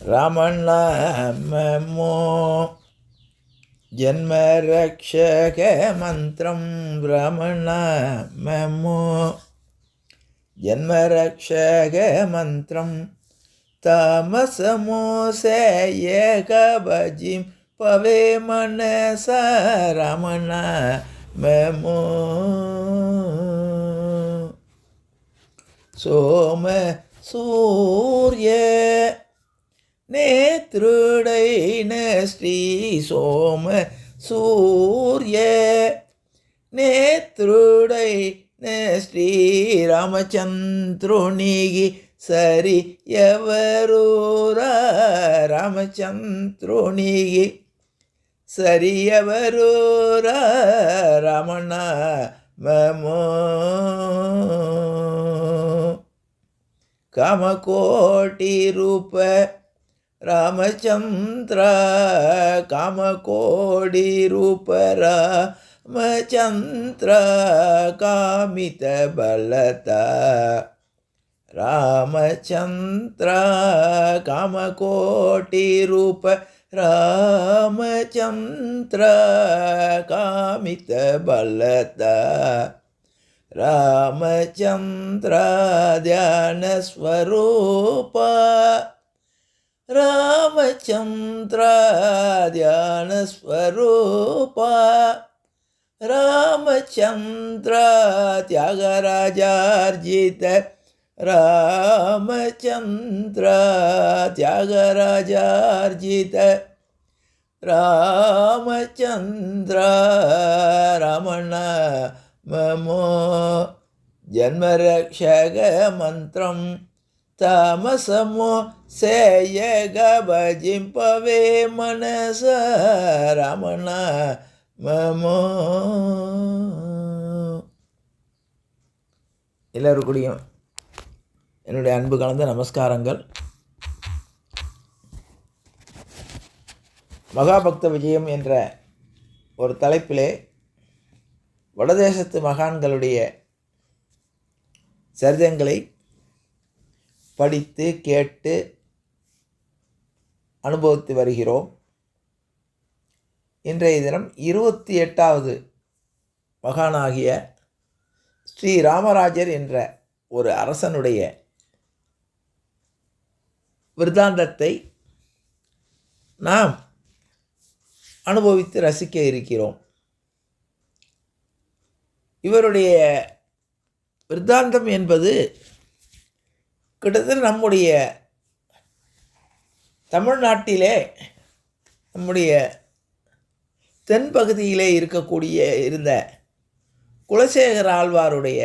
रामनामो जन्मरक्षकमन्त्रं रामनामो जन्मरक्षकमन्त्रं तामसमोसेयकभजिं पवे मनसा रामनामो सोम सूर्य नेत्रुडैन श्री सोम सूर्य नेत्रुडैन श्री रामचंद्रुनिगी सरी यवरूरा रामचंद्रुनिगी सरी यवरूरा रामनामो कामकोटि रूप रामचंद्र कामकोटि रूप रामचंद्र कामित बलता रामचंद्र कामकोटि रूप रामचंद्र कामित बलता रामचंद्र ध्यान स्वरूप रामचंद्र ध्यान स्वरूप रामचंद्र त्यागराजार्जित रामचंद्र त्यागराजार्जित रामचंद्र रामनामो जन्मरक्षकमन्त्रं तामसमो सेयकभजिं पवे मनसा रामनामो. எல்லோருக்குடியும் என்னுடைய அன்பு கலந்த நமஸ்காரங்கள். மகாபக்த விஜயம் என்ற ஒரு தலைப்பிலே வடதேசத்து மகான்களுடைய சரிதங்களை படித்து கேட்டு அனுபவித்து வருகிறோம். இன்றைய தினம் 28வது மகானாகிய ஸ்ரீ ராமராஜர் என்ற ஒரு அரசனுடைய விருத்தாந்தத்தை நாம் அனுபவித்து ரசிக்க இருக்கிறோம். இவருடைய விருத்தாந்தம் என்பது கிட்டத்தட்ட நம்முடைய தமிழ்நாட்டிலே நம்முடைய தென்பகுதியிலே இருந்த குலசேகர ஆழ்வாருடைய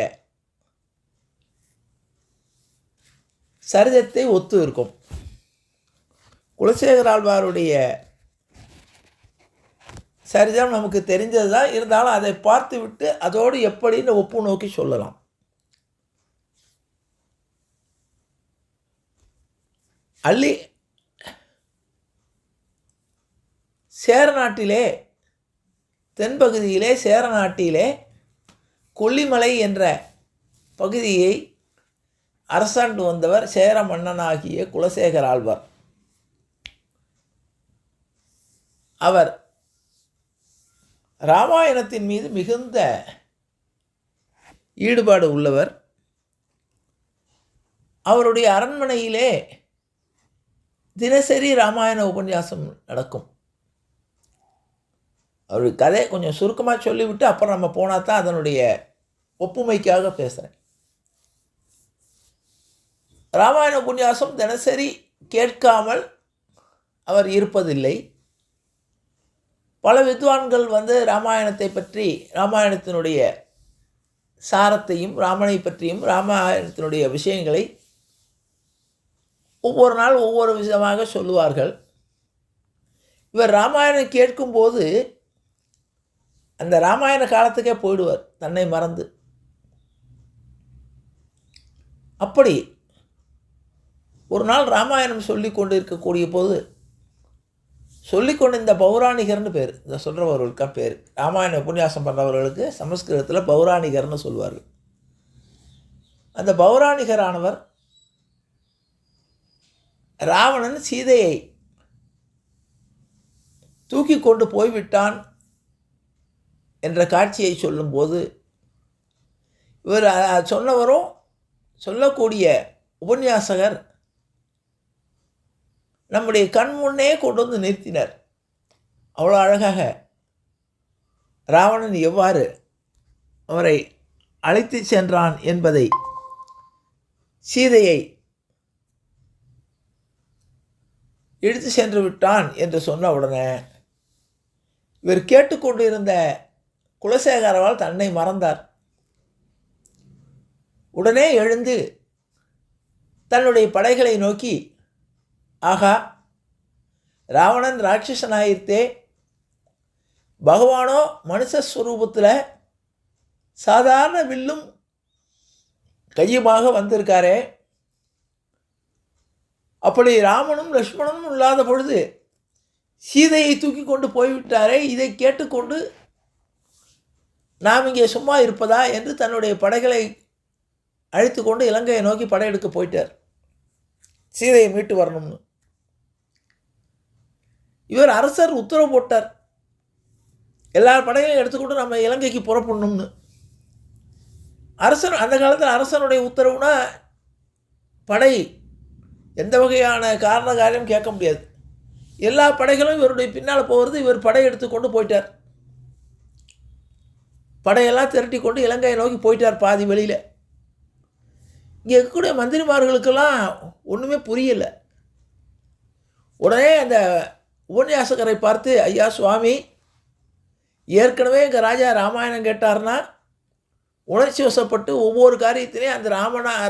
சரிதத்தை ஒத்து இருக்கும். குலசேகர ஆழ்வாருடைய சரிதம் நமக்கு தெரிஞ்சது தான், இருந்தாலும் அதை பார்த்து விட்டு அதோடு எப்படின்னு ஒப்பு நோக்கி சொல்லலாம். அள்ளி சேரநாட்டிலே தென்பகுதியிலே சேரநாட்டிலே கொல்லிமலை என்ற பகுதியை அரசாண்டு வந்தவர் சேர மன்னனாகிய குலசேகர ஆழ்வார். அவர் இராமாயணத்தின் மீது மிகுந்த ஈடுபாடு உள்ளவர். அவருடைய அரண்மனையிலே தினசரி இராமாயண உபன்யாசம் நடக்கும். அவருடைய கதை கொஞ்சம் சுருக்கமாக சொல்லிவிட்டு அப்புறம் நம்ம போனால் தான் அதனுடைய ஒப்புமைக்காக பேசுகிறேன். இராமாயண உபன்யாசம் தினசரி கேட்காமல் அவர் இருப்பதில்லை. பல வித்வான்கள் இராமாயணத்தை பற்றி, இராமாயணத்தினுடைய சாரத்தையும் ராமனை பற்றியும் இராமாயணத்தினுடைய விஷயங்களை ஒவ்வொரு நாள் ஒவ்வொரு விதமாக சொல்லுவார்கள். இவர் ராமாயணம் கேட்கும்போது அந்த ராமாயண காலத்துக்கே போயிடுவார், தன்னை மறந்து. அப்படி ஒரு நாள் ராமாயணம் சொல்லி கொண்டு இருக்கக்கூடிய போது சொல்லிக்கொண்டு இந்த பௌராணிகர்னு பேர், இந்த சொல்கிறவர்களுக்கா பேர், ராமாயண உபன்யாசம் பண்ணுறவர்களுக்கு சமஸ்கிருதத்தில் பௌராணிகர்னு சொல்வார்கள். அந்த பௌராணிகரானவர் ராவணன் சீதையை தூக்கி கொண்டு போய்விட்டான் என்ற காட்சியை சொல்லும்போது இவர் சொன்னவரும் சொல்லக்கூடிய உபன்யாசகர் நம்முடைய கண் முன்னே கொண்டு வந்து நிறுத்தினர். அவ்வளோ அழகாக ராவணன் எவ்வாறு அவரை அழைத்து சென்றான் என்பதை, சீதையை இழுத்து சென்று விட்டான் என்று சொன்ன உடனே இவர் கேட்டுக்கொண்டு இருந்த குலசேகரவால் தன்னை மறந்தார். உடனே எழுந்து தன்னுடைய படைகளை நோக்கி, ஆகா, ராவணன் ராட்சசனாயிர்த்தே, பகவானோ மனுஷஸ்வரூபத்தில் சாதாரண வில்லும் கையுமாக வந்திருக்காரே, அப்படி ராமனும் லக்ஷ்மணனும் இல்லாத பொழுது சீதையை தூக்கி கொண்டு போய்விட்டாரே, இதை கேட்டுக்கொண்டு நாம் இங்கே சும்மா இருப்பதா என்று தன்னுடைய படைகளை அழைத்து கொண்டு இலங்கையை நோக்கி படையெடுக்க போயிட்டார், சீதையை மீட்டு வரணும்னு. இவர் அரசர் உத்தரவு போட்டார், எல்லா படைகளையும் எடுத்துக்கொண்டு நம்ம இலங்கைக்கு புறப்படணும்னு. அரசன் அந்த காலத்தில் அரசனுடைய உத்தரவுனா படை எந்த வகையான காரண காரியம் கேட்க முடியாது. எல்லா படைகளும் இவருடைய பின்னால் போகிறது. இவர் படை எடுத்துக்கொண்டு போயிட்டார். படையெல்லாம் திரட்டி கொண்டு இலங்கையை நோக்கி போயிட்டார். பாதி வெளியில் இங்கே இருக்கக்கூடிய மந்திரிமார்களுக்கெல்லாம் ஒன்றுமே புரியலை. உடனே அந்த உபன்யாசகரை பார்த்து, ஐயா சுவாமி, ஏற்கனவே எங்கள் ராஜா ராமாயணம் கேட்டார்னா உணர்ச்சி வசப்பட்டு ஒவ்வொரு காரியத்திலையும் அந்த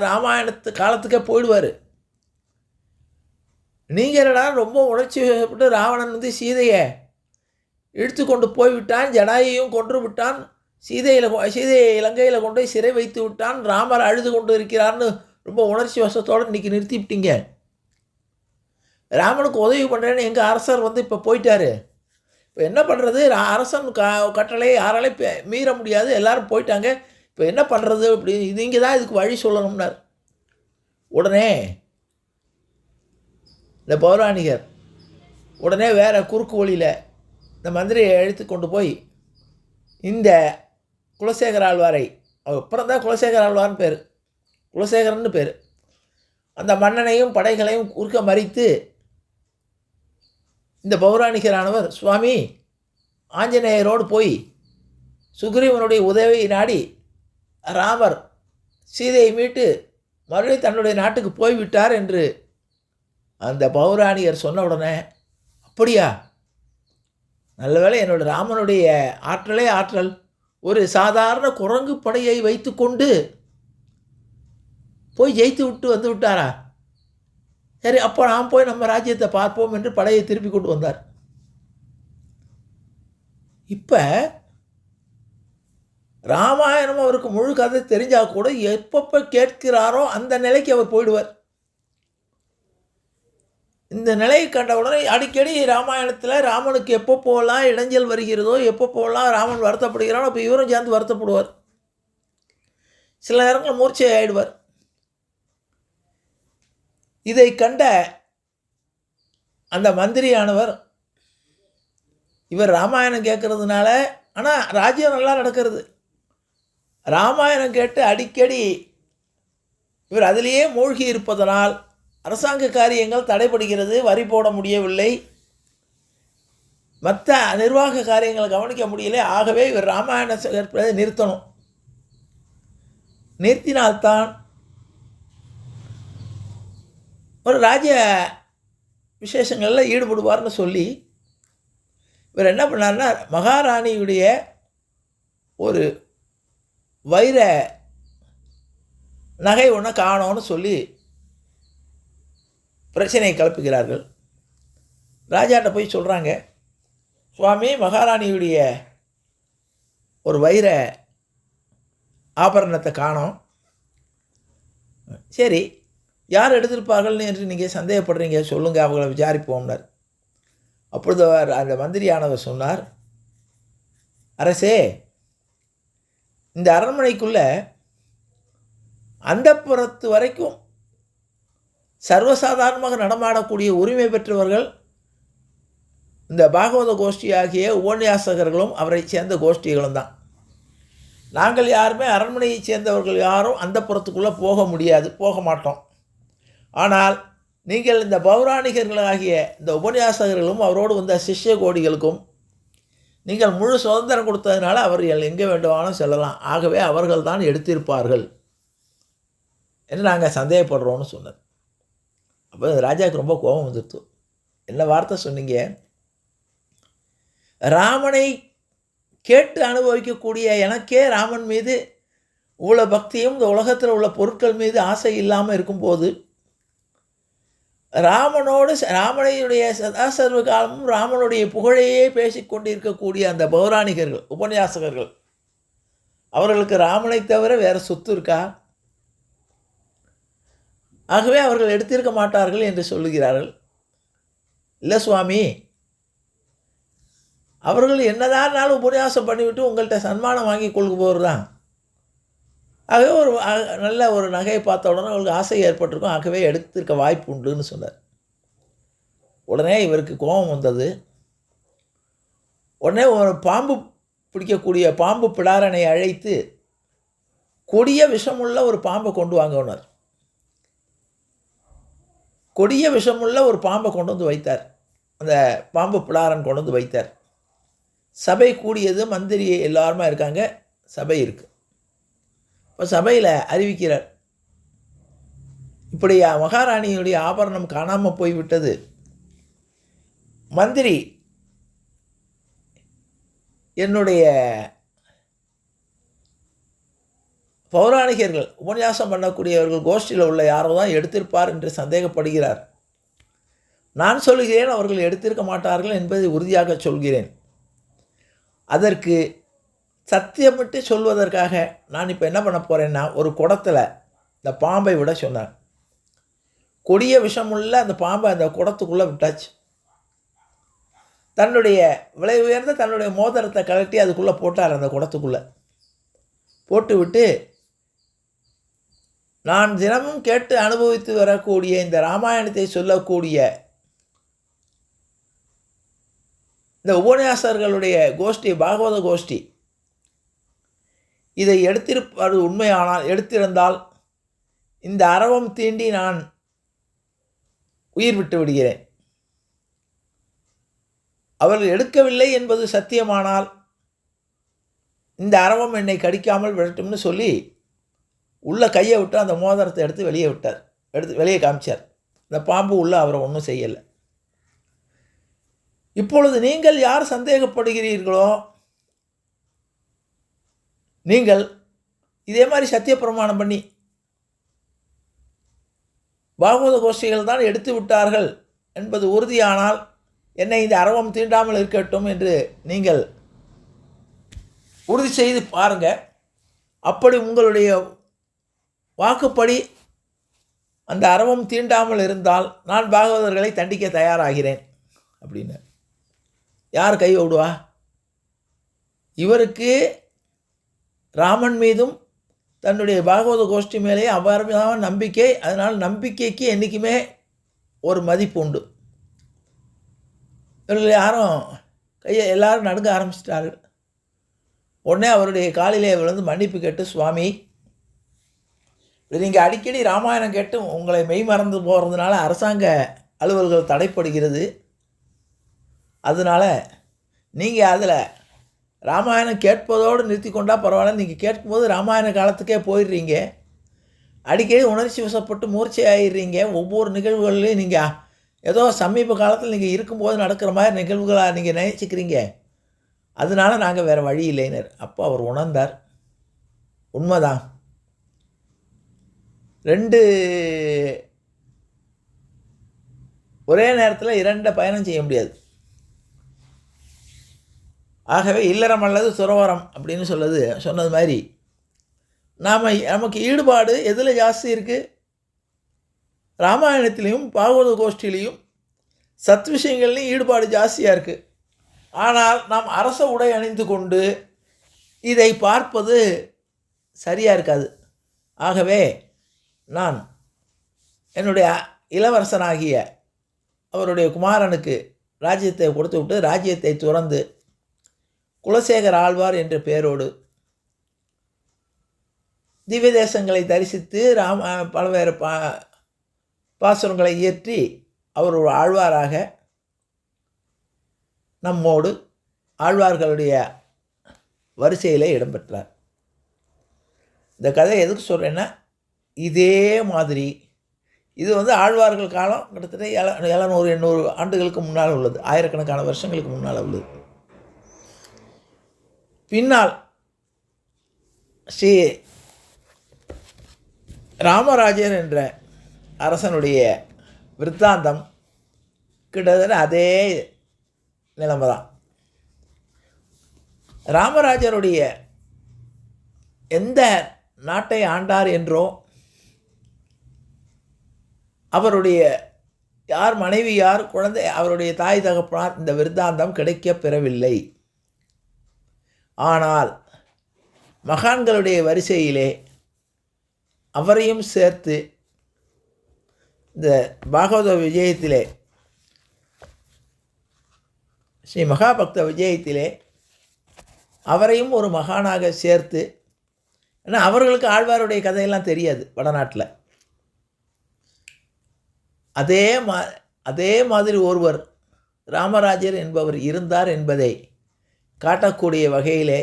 ராமாயணத்து காலத்துக்கே போயிடுவார். நீங்கள் என்னடா ரொம்ப உணர்ச்சி வசப்பட்டு ராவணன் வந்து சீதையை இழுத்து கொண்டு போய்விட்டான், ஜடாயையும் கொன்று விட்டான், சீதையை இலங்கையில் கொண்டு போய் சிறை வைத்து விட்டான், ராமர் அழுது கொண்டு இருக்கிறார்னு ரொம்ப உணர்ச்சி வசத்தோடு இன்றைக்கி நிறுத்தி விட்டீங்க. ராமனுக்கு உதவி பண்ணுறேன்னு எங்கள் அரசர் வந்து இப்போ போயிட்டார். இப்போ என்ன பண்ணுறது? அரசன் கட்டளை யாராலையும் மீற முடியாது, எல்லோரும் போயிட்டாங்க. இப்போ என்ன பண்ணுறது? அப்படி நீங்கள் தான் இதுக்கு வழி சொல்லணும்னார். உடனே இந்த பௌராணிகர் உடனே வேறு குறுக்கு வழியில் இந்த மந்திரியை அழைத்து கொண்டு போய் இந்த குலசேகர ஆழ்வாரை, அப்புறம் தான் குலசேகர ஆழ்வார்னு பேர், குலசேகரன்னு பேர், அந்த மன்னனையும் படைகளையும் குறுக்க மறித்து இந்த பௌராணிகரானவர், சுவாமி, ஆஞ்சநேயரோடு போய் சுக்ரீவனுடைய உதவியை நாடி ராமர் சீதையை மீட்டு மறுபடியும் தன்னுடைய நாட்டுக்கு போய்விட்டார் என்று அந்த பௌராணிகர் சொன்ன உடனே, அப்படியா, நல்ல வேளை, என்னோட ராமனுடைய ஆற்றலே ஆற்றல், ஒரு சாதாரண குரங்கு படையை வைத்து கொண்டு போய் ஜெயித்து விட்டு வந்து விட்டாரா? சரி, அப்போ நாம் போய் நம்ம ராஜ்யத்தை பார்ப்போம் என்று படையை திருப்பி கொண்டு வந்தார். இப்போ ராமாயணம் அவருக்கு முழு கதை தெரிஞ்சால் கூட எப்பப்போ கேட்கிறாரோ அந்த நிலைக்கு அவர் போயிடுவார். இந்த நிலையை கண்டவுடனே அடிக்கடி ராமாயணத்தில் ராமனுக்கு எப்போ போகலாம் இடைஞ்சல் வருகிறதோ, எப்போ போகலாம் ராமன் வருத்தப்படுகிறானோ, அப்போ இவரும் சேர்ந்து வருத்தப்படுவார். சில நேரங்கள் மூர்ச்சை ஆயிடுவார். இதை கண்ட அந்த மந்திரியானவர், இவர் ராமாயணம் கேட்கறதுனால, ஆனால் ராஜ்யம் நல்லா நடக்கிறது, ராமாயணம் கேட்டு அடிக்கடி இவர் அதிலேயே மூழ்கி இருப்பதனால் அரசாங்க காரியங்கள் தடைபடுகிறது, வரி போட முடியவில்லை, மற்ற நிர்வாக காரியங்களை கவனிக்க முடியலை. ஆகவே இவர் ராமாயணம் கேட்பதை நிறுத்தணும். நிறுத்தினால்தான் ஒரு ராஜ்ய விசேஷங்களில் ஈடுபடுவார்னு சொல்லி இவர் என்ன பண்ணார்னா, மகாராணியுடைய ஒரு வைர நகை ஒன்று காணோன்னு சொல்லி பிரச்சனையை கிளப்புகிறார்கள். ராஜாட்ட போய் சொல்கிறாங்க, சுவாமி, மகாராணியுடைய ஒரு வைர ஆபரணத்தை காணோம். சரி, யார் எடுத்திருப்பார்கள்னு என்று நீங்கள் சந்தேகப்படுறீங்க, சொல்லுங்கள், அவங்கள விசாரிப்போம்னார். அப்பொழுது அந்த மந்திரியானவர் சொன்னார், அரசே, இந்த அரண்மனைக்குள்ளே அந்தப்புறத்து வரைக்கும் சர்வசாதாரணமாக நடமாடக்கூடிய உரிமை பெற்றவர்கள் இந்த பாகவத கோஷ்டி ஆகிய உபன்யாசகர்களும் அவரை சேர்ந்த கோஷ்டிகளும் தான். நாங்கள் யாருமே அரண்மனையை சேர்ந்தவர்கள் யாரும் அந்த புறத்துக்குள்ளே போக முடியாது, போக மாட்டோம். ஆனால் நீங்கள் இந்த பௌராணிகர்களாகிய இந்த உபன்யாசகர்களும் அவரோடு வந்த சிஷ்ய கோடிகளுக்கும் நீங்கள் முழு சுதந்திரம் கொடுத்ததுனால அவர்கள் எங்கே வேண்டுமானாலும் செல்லலாம். ஆகவே அவர்கள் தான் எடுத்திருப்பார்கள் என்று நாங்கள் சந்தேகப்படுறோன்னு சொன்னார். அப்போ ராஜாவுக்கு ரொம்ப கோபம் வந்துடுத்து. என்ன வார்த்தை சொன்னீங்க? ராமனை கேட்டு அனுபவிக்கக்கூடிய எனக்கே ராமன் மீது இவ்வளோ பக்தியும் இந்த உலகத்தில் உள்ள பொருட்கள் மீது ஆசை இல்லாமல் இருக்கும்போது ராமனுடைய சதாசர்வ காலமும் ராமனுடைய புகழையே பேசிக்கொண்டிருக்கக்கூடிய அந்த பௌராணிகர்கள் உபன்யாசகர்கள் அவர்களுக்கு ராமனை தவிர வேறு சொத்து இருக்கா? ஆகவே அவர்கள் எடுத்திருக்க மாட்டார்கள் என்று சொல்லுகிறார்கள். இல்லை சுவாமி, அவர்கள் என்னதான் உபன்யாசம் பண்ணிவிட்டு உங்கள்கிட்ட சன்மானம் வாங்கி கொள்கு போகிறது தான். ஆகவே ஒரு நல்ல ஒரு நகையை பார்த்த உடனே அவங்களுக்கு ஆசை ஏற்பட்டிருக்கும். ஆகவே எடுத்திருக்க வாய்ப்பு உண்டுன்னு சொன்னார். உடனே இவருக்கு கோபம் வந்தது. உடனே ஒரு பாம்பு பிடிக்கக்கூடிய பாம்பு பிடாரனை அழைத்து கொடிய விஷமுள்ள ஒரு பாம்பை கொண்டு வாங்கினார். கொடிய விஷமுள்ள ஒரு பாம்பை கொண்டு வந்து வைத்தார். அந்த பாம்பு பிடாரன் கொண்டு வந்து வைத்தார். சபை கூடியது, மந்திரி எல்லாருமே இருக்காங்க, சபை இருக்குது. இப்போ சபையில் அறிவிக்கிறார், இப்படி மகாராணியுடைய ஆபரணம் காணாமல் போய்விட்டது. மந்திரி என்னுடைய பௌராணிகர்கள் உபன்யாசம் பண்ணக்கூடியவர்கள் கோஷ்டியில் உள்ள யாரோ தான் எடுத்திருப்பார் என்று சந்தேகப்படுகிறார். நான் சொல்கிறேன் அவர்கள் எடுத்திருக்க மாட்டார்கள் என்பதை உறுதியாக சொல்கிறேன். அதற்கு சத்தியமிட்டு சொல்வதற்காக நான் இப்போ என்ன பண்ண போகிறேன்னா, ஒரு குடத்தில் இந்த பாம்பை விட சொன்னார். கொடிய விஷமுள்ள அந்த பாம்பை அந்த குடத்துக்குள்ளே விட்டாச்சு. தன்னுடைய விலை உயர்ந்த தன்னுடைய மோதிரத்தை கழட்டி அதுக்குள்ளே போட்டார். அந்த குடத்துக்குள்ளே போட்டு விட்டு, நான் தினமும் கேட்டு அனுபவித்து வரக்கூடிய இந்த ராமாயணத்தை சொல்லக்கூடிய இந்த உபன்யாசர்களுடைய கோஷ்டி, பாகவத கோஷ்டி, இதை எடுத்திருப்பது உண்மையானால், எடுத்திருந்தால் இந்த அரவம் தீண்டி நான் உயிர் விட்டு விடுகிறேன். அவர்கள் எடுக்கவில்லை என்பது சத்தியமானால் இந்த அரவம் என்னை கடிக்காமல் விடட்டும்னு சொல்லி உள்ளே கையை விட்டு அந்த மோதிரத்தை எடுத்து வெளியே விட்டார். வெளியே காமிச்சார். இந்த பாம்பு உள்ளே அவரை ஒன்றும் செய்யலை. இப்பொழுது நீங்கள் யார் சந்தேகப்படுகிறீர்களோ, நீங்கள் இதே மாதிரி சத்திய பிரமாணம் பண்ணி பாகவத கோஷ்டிகள் தான் எடுத்து விட்டார்கள் என்பது உறுதியானால் என்னை இந்த அரவம் தீண்டாமல் இருக்கட்டும் என்று நீங்கள் உறுதி செய்து பாருங்கள். அப்படி உங்களுடைய வாக்குப்படி அந்த அரவம் தீண்டாமல் இருந்தால் நான் பாகவதர்களை தண்டிக்க தயாராகிறேன் அப்படின்னு. யார் கை விடுவா? இவருக்கு ராமன் மீதும் தன்னுடைய பாகவத கோஷ்டி மேலே அபாரமான நம்பிக்கை. அதனால் நம்பிக்கைக்கு என்றைக்குமே ஒரு மதிப்பு உண்டு. இவர்கள் யாரும் கையை எல்லாரும் நடுங்க ஆரம்பிச்சிட்டார்கள். உடனே அவருடைய காலிலே விழுந்து மன்னிப்பு கேட்டு, சுவாமி, நீங்கள் அடிக்கடி ராமாயணம் கேட்டு உங்களை மெய் மறந்து போகிறதுனால அரசாங்க அலுவல்கள் தடைப்படுகிறது. அதனால் நீங்கள் அதில் ராமாயணம் கேட்பதோடு நிறுத்தி கொண்டால் பரவாயில்ல. நீங்கள் கேட்கும்போது ராமாயண காலத்துக்கே போயிடுறீங்க. அடிக்கடி உணர்ச்சி வசப்பட்டு மூர்ச்சை ஆகிடுறீங்க. ஒவ்வொரு நிகழ்வுகள்லையும் நீங்கள் ஏதோ சமீப காலத்தில் நீங்கள் இருக்கும்போது நடக்கிற மாதிரி நிகழ்வுகளாக நீங்கள் நினைச்சிக்கிறீங்க. அதனால நாங்கள் வேறு வழி இல்லைனர். அப்போ அவர் உணர்ந்தார், உண்மைதான், 2 ஒரே நேரத்தில் 2 பயணம் செய்ய முடியாது. ஆகவே இல்லறம் அல்லது துறவரம் அப்படின்னு சொன்னது மாதிரி நமக்கு ஈடுபாடு எதில் ஜாஸ்தி இருக்குது? ராமாயணத்திலையும் பாகவத கோஷ்டிலையும் சத் விஷயங்கள்லையும் ஈடுபாடு ஜாஸ்தியாக இருக்குது. ஆனால் நாம் அரச உடை அணிந்து கொண்டு இதை பார்ப்பது சரியாக இருக்காது. ஆகவே நான் என்னுடைய இளவரசனாகிய அவருடைய குமாரனுக்கு ராஜ்யத்தை கொடுத்து விட்டு ராஜ்யத்தை துறந்து குலசேகர ஆழ்வார் என்ற பெயரோடு திவ்ய தேசங்களை தரிசித்து பல்வேறு பாசுரங்களை இயற்றி அவர் ஒரு ஆழ்வாராக நம்மோடு ஆழ்வார்களுடைய வரிசையில் இடம்பெற்றார். இந்த கதை எதுக்கு சொல்கிறேன்னா, இதே மாதிரி இது ஆழ்வார்கள் காலம் கிட்டத்தட்ட 700-800 ஆண்டுகளுக்கு முன்னால் உள்ளது, ஆயிரக்கணக்கான வருஷங்களுக்கு முன்னால் உள்ளது. பின்னால் ஸ்ரீ ராமராஜன் என்ற அரசனுடைய விருத்தாந்தம் கிட்டத்தட்ட அதே நிலைமை தான். ராமராஜருடைய எந்த நாட்டை ஆண்டார் என்றோ, அவருடைய யார் மனைவி யார் குழந்தை அவருடைய தாய் தகப்பனார் இந்த விருத்தாந்தம் கிடைக்க பெறவில்லை. ஆனால் மகான்களுடைய வரிசையிலே அவரையும் சேர்த்து இந்த பாகவத விஜயத்திலே, ஸ்ரீ மகாபக்த விஜயத்திலே அவரையும் ஒரு மகானாக சேர்த்து, ஏன்னா அவர்களுக்கு ஆழ்வாருடைய கதையெல்லாம் தெரியாது வடநாட்டில். அதே மாதிரி ஒருவர் ராமராஜர் என்பவர் இருந்தார் என்பதை காட்டக்கூடிய வகையிலே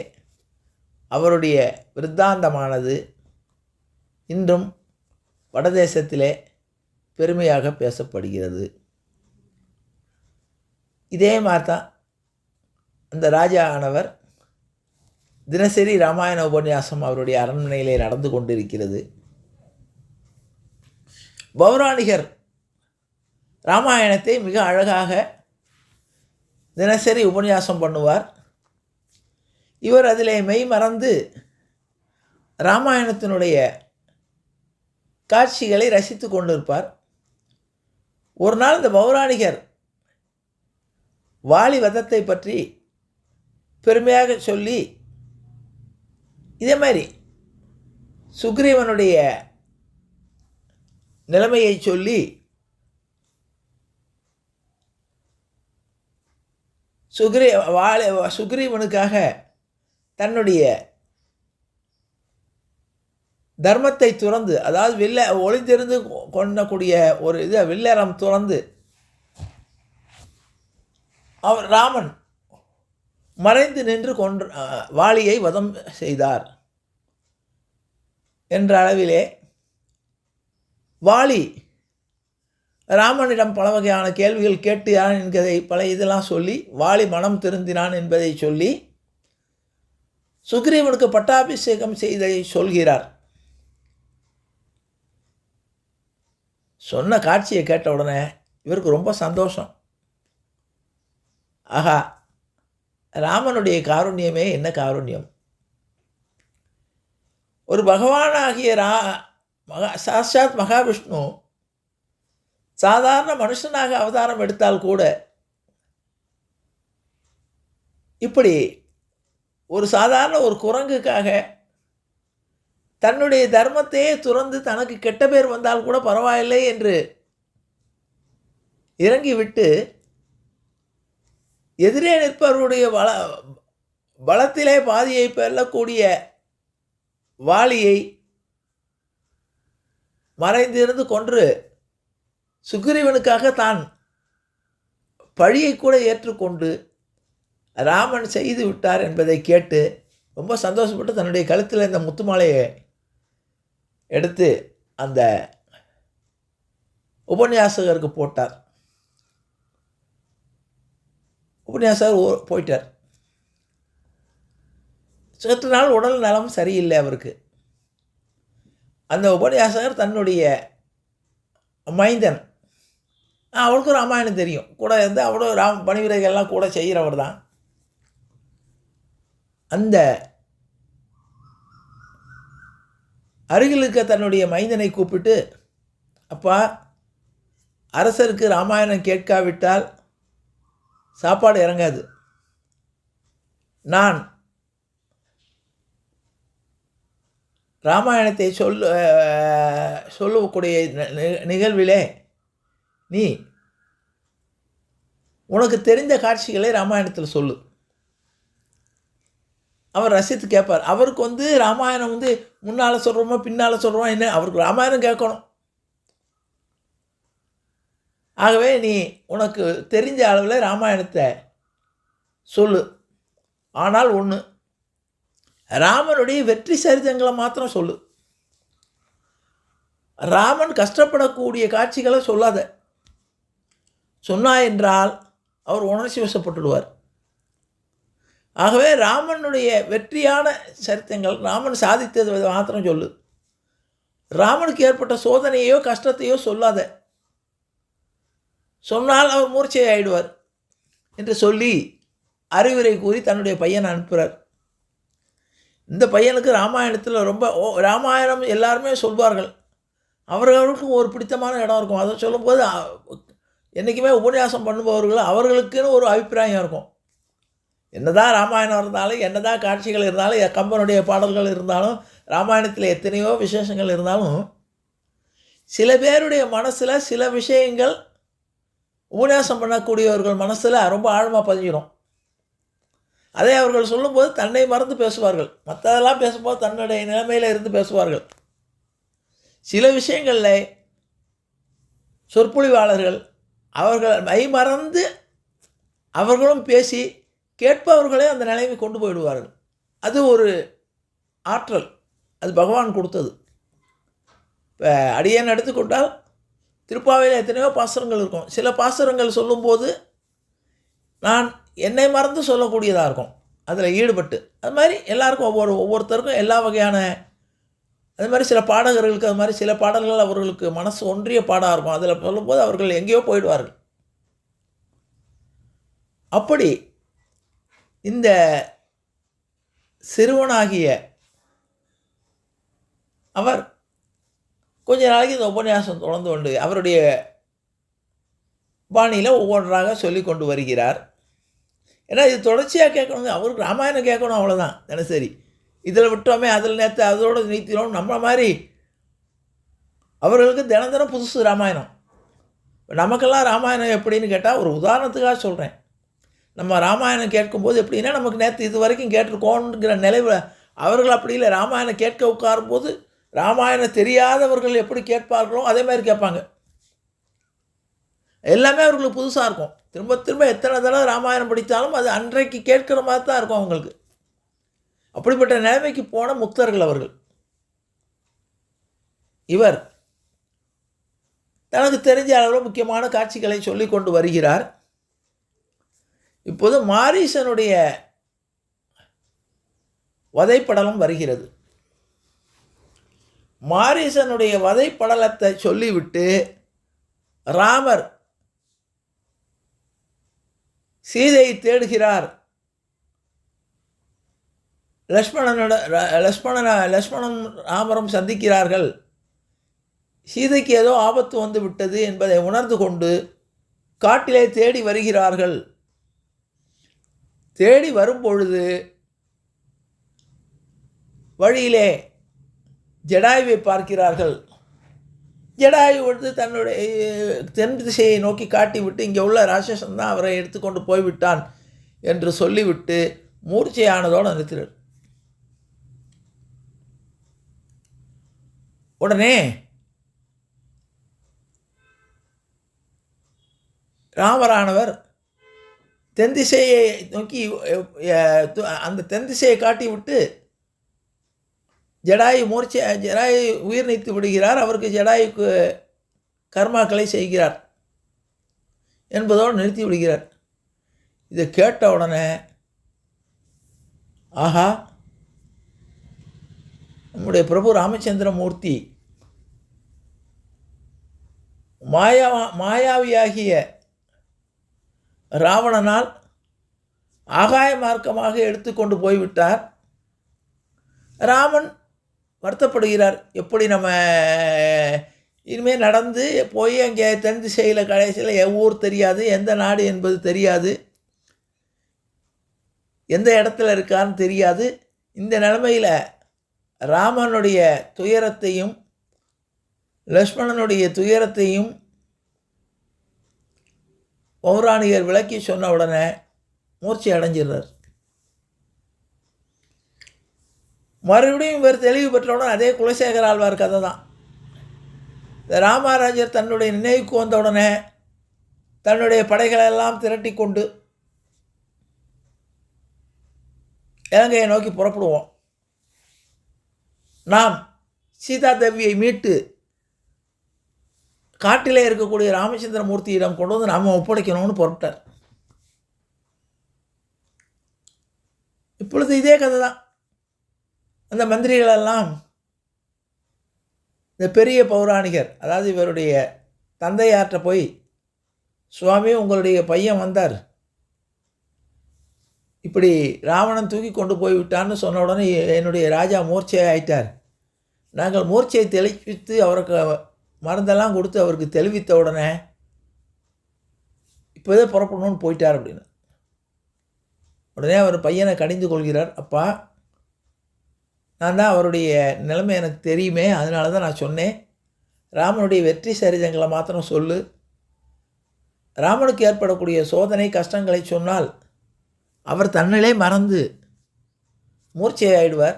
அவருடைய விருத்தாந்தமானது இன்றும் வடதேசத்திலே பெருமையாக பேசப்படுகிறது. இதே மாதிரி தான் அந்த ராஜா ஆனவர் தினசரி ராமாயண உபன்யாசம் அவருடைய அரண்மனையிலே நடந்து கொண்டிருக்கிறது. பௌராணிகர் ராமாயணத்தை மிக அழகாக தினசரி உபன்யாசம் பண்ணுவார். இவர் அதிலே மெய் மறந்து ராமாயணத்தினுடைய காட்சிகளை ரசித்து கொண்டிருப்பார். ஒரு நாள் இந்த பௌராணிகர் வாலி வதத்தை பற்றி பெருமையாக சொல்லி, இதே மாதிரி சுக்ரீவனுடைய நிலைமையை சொல்லி, சுக்ரீவனுக்காக தன்னுடைய தர்மத்தை துறந்து, அதாவது ஒளிந்திருந்து கொண்டக்கூடிய ஒரு வில்லறம் துறந்து ராமன் மறைந்து நின்று வாலியை வதம் செய்தார் என்ற அளவிலே வாலி ராமனிடம் பல வகையான கேள்விகள் கேட்டான் என்கிறதை இதெல்லாம் சொல்லி வாலி மனம் திருந்தினான் என்பதை சொல்லி சுக்ரீவனுக்கு பட்டாபிஷேகம் செய்ததை சொல்கிறார். சொன்ன காட்சியை கேட்ட உடனே இவருக்கு ரொம்ப சந்தோஷம். ஆகா, ராமனுடைய காருண்யமே என்ன காருண்யம்! ஒரு பகவானாகிய சாட்சாத் மகாவிஷ்ணு சாதாரண மனுஷனாக அவதாரம் எடுத்தால் கூட இப்படி ஒரு சாதாரண ஒரு குரங்குக்காக தன்னுடைய தர்மத்தையே துறந்து தனக்கு கெட்ட பேர் வந்தால் கூட பரவாயில்லை என்று இறங்கிவிட்டு எதிரே நிற்பவருடைய பலத்திலே பாதியை பெறக்கூடிய வாலியை மறைந்திருந்து கொன்று சுக்ரீவனுக்காக தான் பழியை கூட ஏற்றுக்கொண்டு ராமன் செய்து விட்டார் என்பதை கேட்டு ரொம்ப சந்தோஷப்பட்டு தன்னுடைய கழுத்தில் இந்த முத்து மாலையை எடுத்து அந்த உபன்யாசகருக்கு போட்டார். உபன்யாசகர் போயிட்டார். சற்று நாள் உடல் நலம் சரியில்லை அவருக்கு. அந்த உபன்யாசகர் தன்னுடைய மைந்தன், அவளுக்கும் ராமாயணம் தெரியும், கூட இருந்து அவளும் பணிவிரைகள்லாம் கூட செய்கிறவர் தான். அந்த அருகில் இருக்க தன்னுடைய மைந்தனை கூப்பிட்டு, அப்பா, அரசருக்கு ராமாயணம் கேட்காவிட்டால் சாப்பாடு இறங்காது. நான் ராமாயணத்தை சொல்லக்கூடிய நிகழ்விலே நீ உனக்கு தெரிந்த காட்சிகளை ராமாயணத்தில் சொல்லு. அவர் ரசித்து கேட்பார். அவருக்கு ராமாயணம் முன்னால் சொல்கிறோமோ பின்னால் சொல்கிறோமோ என்ன, அவருக்கு ராமாயணம் கேட்கணும். ஆகவே நீ உனக்கு தெரிஞ்ச அளவில் ராமாயணத்தை சொல்லு. ஆனால் ஒன்று, ராமனுடைய வெற்றி சரித்திரங்களை மாத்திரம் சொல்லு. ராமன் கஷ்டப்படக்கூடிய காட்சிகளை சொல்லாத. சொன்னா என்றால் அவர் உணர்ச்சி வசப்பட்டுடுவார். ஆகவே ராமனுடைய வெற்றியான சரித்திரங்கள், ராமன் சாதித்தது மாத்திரம் சொல்லு. ராமனுக்கு ஏற்பட்ட சோதனையோ கஷ்டத்தையோ சொல்லாத. சொன்னால் அவர் மூர்ச்சை ஆயிடுவார் என்று சொல்லி அறிவுரை கூறி தன்னுடைய பையனை அனுப்புகிறார். இந்த பையனுக்கு ராமாயணத்தில் ரொம்ப ராமாயணம் எல்லாருமே சொல்வார்கள். அவர்களுக்கும் ஒரு பிடித்தமான இடம் இருக்கும். அதை சொல்லும்போது என்றைக்குமே உபன்யாசம் பண்ணுபவர்கள் அவர்களுக்குன்னு ஒரு அபிப்பிராயம் இருக்கும். என்னதான் ராமாயணம் இருந்தாலும், என்னதான் காட்சிகள் இருந்தாலும், கம்பனுடைய பாடல்கள் இருந்தாலும், ராமாயணத்தில் எத்தனையோ விசேஷங்கள் இருந்தாலும், சில பேருடைய மனசில் சில விஷயங்கள் உபன்யாசம் பண்ணக்கூடியவர்கள் மனசில் ரொம்ப ஆழமாக பதிஞ்சிடும். அதை அவர்கள் சொல்லும்போது தன்னை மறந்து பேசுவார்கள். மற்றதெல்லாம் பேசும்போது தன்னுடைய நிலைமையில் இருந்து பேசுவார்கள். சில விஷயங்களில் சொற்பொழிவாளர்கள் அவர்கள் மைமறந்து அவர்களும் பேசி கேட்பவர்களே அந்த நிலைமை கொண்டு போயிடுவார்கள். அது ஒரு ஆற்றல், அது பகவான் கொடுத்தது. இப்போ அடியேன் எடுத்துக்கொண்டால் திருப்பாவையில் எத்தனையோ பாசுரங்கள் இருக்கும். சில பாசுரங்கள் சொல்லும்போது நான் என்னை மறந்து சொல்லக்கூடியதாக இருக்கும், அதில் ஈடுபட்டு. அது மாதிரி எல்லாருக்கும் ஒவ்வொருத்தருக்கும் எல்லா வகையான, அது மாதிரி சில பாடகர்களுக்கு அது மாதிரி சில பாடல்கள் அவர்களுக்கு மனசு ஒன்றிய பாடாக இருக்கும். அதில் சொல்லும்போது அவர்கள் எங்கேயோ போயிடுவார்கள். அப்படி இந்த சிறுவனாகிய அவர் கொஞ்ச நாளைக்கு இந்த உபன்யாசம் தொடர்ந்து கொண்டு அவருடைய பாணியில் ஒவ்வொன்றாக சொல்லி கொண்டு வருகிறார். ஏன்னா இது தொடர்ச்சியாக கேட்கணுங்க. அவருக்கு ராமாயணம் கேட்கணும், அவ்வளோதான் தினசரி. இதில் விட்டோமே அதில் நேற்று அதோடு நீத்தினோம் நம்ம மாதிரி அவர்களுக்கு தினம் தினம் புதுசு ராமாயணம். நமக்கெல்லாம் ராமாயணம் எப்படின்னு கேட்டால் ஒரு உதாரணத்துக்காக சொல்கிறேன். நம்ம ராமாயணம் கேட்கும்போது எப்படின்னா நமக்கு நேற்று இது வரைக்கும் கேட்டிருக்கோங்கிற நிலைவில் அவர்கள் அப்படி இல்லை. ராமாயணம் கேட்க உட்காரும்போது ராமாயணம் தெரியாதவர்கள் எப்படி கேட்பார்களோ அதே மாதிரி கேட்பாங்க. எல்லாமே அவர்களுக்கு புதுசாக இருக்கும். திரும்ப திரும்ப எத்தனை தடவை ராமாயணம் படித்தாலும் அது அன்றைக்கு கேட்குற மாதிரி தான் இருக்கும் அவங்களுக்கு. அப்படிப்பட்ட நிலைமைக்கு போன முக்தர்கள் அவர்கள். இவர் தனக்கு தெரிஞ்ச அளவில் முக்கியமான காட்சிகளை சொல்லி கொண்டு வருகிறார். இப்போது மாரீசனுடைய வதைப்படலம் வருகிறது. மாரீசனுடைய வதைப்படலத்தை சொல்லிவிட்டு ராமர் சீதையை தேடுகிறார். லக்ஷ்மணன் ராமரும் சந்திக்கிறார்கள். சீதைக்கு ஏதோ ஆபத்து வந்து விட்டது என்பதை உணர்ந்து கொண்டு காட்டிலே தேடி வருகிறார்கள். தேடி வரும்பொழுது வழியிலே ஜடாயுவை பார்க்கிறார்கள். ஜடாயு தன்னுடைய தென் திசையை நோக்கி காட்டிவிட்டு இங்கே உள்ள ராட்சசன் தான் அவரை எடுத்துக்கொண்டு போய்விட்டான் என்று சொல்லிவிட்டு மூர்ச்சையானதோடு நிறுத்தினார். உடனே ராமரானவர் தென் திசையை நோக்கி அந்த தென் திசையை காட்டிவிட்டு ஜடாயு உயிர் நீத்து விடுகிறார். அவருக்கு ஜடாயுக்கு கர்மாக்களை செய்கிறார் என்பதோடு நிறுத்தி விடுகிறார். இதை கேட்ட உடனே ஆஹா, நம்முடைய பிரபு ராமச்சந்திரமூர்த்தி மாயாவியாகிய ராவணனால் ஆகாய மார்க்கமாக எடுத்துக்கொண்டு போய்விட்டார். ராமன் வருத்தப்படுகிறார். எப்படி நம்ம இனிமேல் நடந்து போய் அங்கே தென் திசையில் கடைசியில் ஊர் தெரியாது, எந்த நாடு என்பது தெரியாது, எந்த இடத்துல இருக்கான்னு தெரியாது. இந்த நிலைமையில் ராமனுடைய துயரத்தையும் லக்ஷ்மணனுடைய துயரத்தையும் பௌராணிகர் விளக்கி சொன்ன உடனே மூர்ச்சி அடைஞ்சிடுறார். மறுபடியும் இவர் தெளிவு பெற்றவுடன் அதே குலசேகர ஆழ்வார் கதை தான். இந்த ராமராஜர் தன்னுடைய நினைவுக்கு வந்தவுடனே தன்னுடைய படைகளெல்லாம் திரட்டி கொண்டு இலங்கையை நோக்கி புறப்படுவோம், நாம் சீதா தேவியை மீட்டு காட்டிலே இருக்கக்கூடிய ராமச்சந்திர மூர்த்தியிடம் கொண்டு வந்து நாம் ஒப்படைக்கணும்னு புறப்பட்டார். இப்பொழுது இதே கதை தான். அந்த மந்திரிகளெல்லாம் இந்த பெரிய பௌராணிகர், அதாவது இவருடைய தந்தையார்கிட்ட போய், சுவாமி உங்களுடைய பையன் வந்தார், இப்படி ராவணன் தூக்கி கொண்டு போய்விட்டான்னு சொன்ன உடனே என்னுடைய ராஜா மூர்ச்சை ஆயிட்டார். நாங்கள் மூர்ச்சையை தெளிவித்து அவருக்கு மருந்தெல்லாம் கொடுத்து அவருக்கு தெளிவித்த உடனே இப்போதே புறப்படணும்னு போயிட்டார் அப்படின்னு. உடனே அவர் பையனை கடிந்து கொள்கிறார். அப்பா, நான் தான் அவருடைய நிலைமை எனக்கு தெரியுமே, அதனால தான் நான் சொன்னேன், ராமனுடைய வெற்றி சரிதங்களை மாத்திரம் சொல்லு. ராமனுக்கு ஏற்படக்கூடிய சோதனை கஷ்டங்களை சொன்னால் அவர் தன்னிலே மறந்து மூர்ச்சையாயிடுவார்.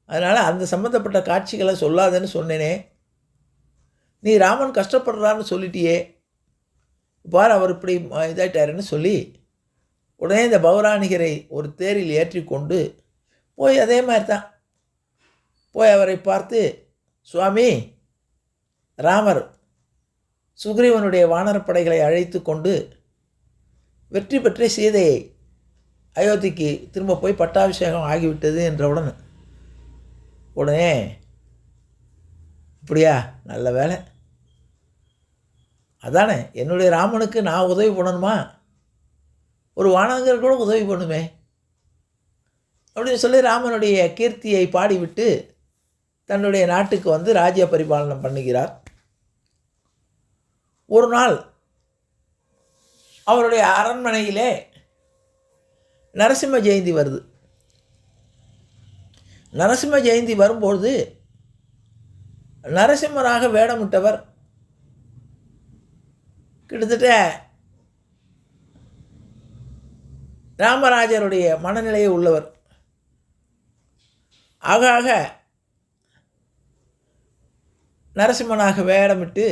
அதனால் அந்த சம்மந்தப்பட்ட காட்சிகளை சொல்லாதேன்னு சொன்னேனே, நீ ராமன் கஷ்டப்படுறான்னு சொல்லிட்டியே, பார் அவர் இப்படி இதாயிட்டாருன்னு சொல்லி உடனே இந்த பௌராணிகரை ஒரு தேரில் ஏற்றி கொண்டு போய் அதே மாதிரி தான் போய் அவரை பார்த்து, சுவாமி, ராமர் சுக்ரீவனுடைய வானரப்படைகளை அழைத்து கொண்டு வெற்றி பெற்ற சீதையை அயோத்திக்கு திரும்ப போய் பட்டாபிஷேகம் ஆகிவிட்டது என்றவுடன் உடனே, அப்படியா, நல்ல வேலை, அதானே என்னுடைய ராமனுக்கு நான் உதவி பண்ணணுமா, ஒரு வானங்கர் கூட உதவி பண்ணுமே அப்படின்னு சொல்லி ராமனுடைய கீர்த்தியை பாடிவிட்டு தன்னுடைய நாட்டுக்கு வந்து ராஜ்ய பரிபாலனம் பண்ணுகிறார். ஒரு நாள் அவருடைய அரண்மனையிலே நரசிம்ம ஜெயந்தி வருது. நரசிம்ம ஜெயந்தி வரும்பொழுது நரசிம்மராக வேடமிட்டவர் கிட்டத்தட்ட ராமராஜருடைய மனநிலையை உள்ளவர். ஆக நரசிம்மனாக வேடமிட்டு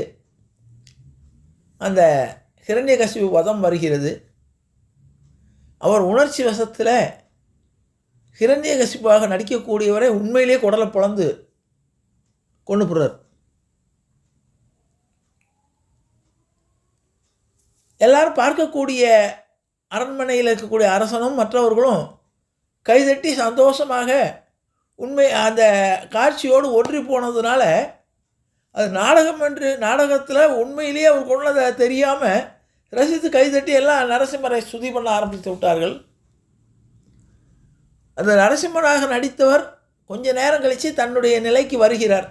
அந்த ஹிரண்யகசிபு வதம் வருகிறது. அவர் உணர்ச்சி வசத்தில் ஹிரண்யகசிபாக நடிக்கக்கூடியவரை உண்மையிலே குடலை பிளந்து கொண்டு போகிறார். எல்லாரும் பார்க்கக்கூடிய அரண்மனையில் இருக்கக்கூடிய அரசனும் மற்றவர்களும் கைதட்டி சந்தோஷமாக உண்மை அந்த காட்சியோடு ஒன்றி போனதுனால அது நாடகம் என்று நாடகத்தில் உண்மையிலேயே அவர் கொண்டதை தெரியாமல் ரசித்து கைதட்டி எல்லாம் நரசிம்மரை ஸ்துதி பண்ண ஆரம்பித்து விட்டார்கள். அந்த நரசிம்மராக நடித்தவர் கொஞ்ச நேரம் கழித்து தன்னுடைய நிலைக்கு வருகிறார்.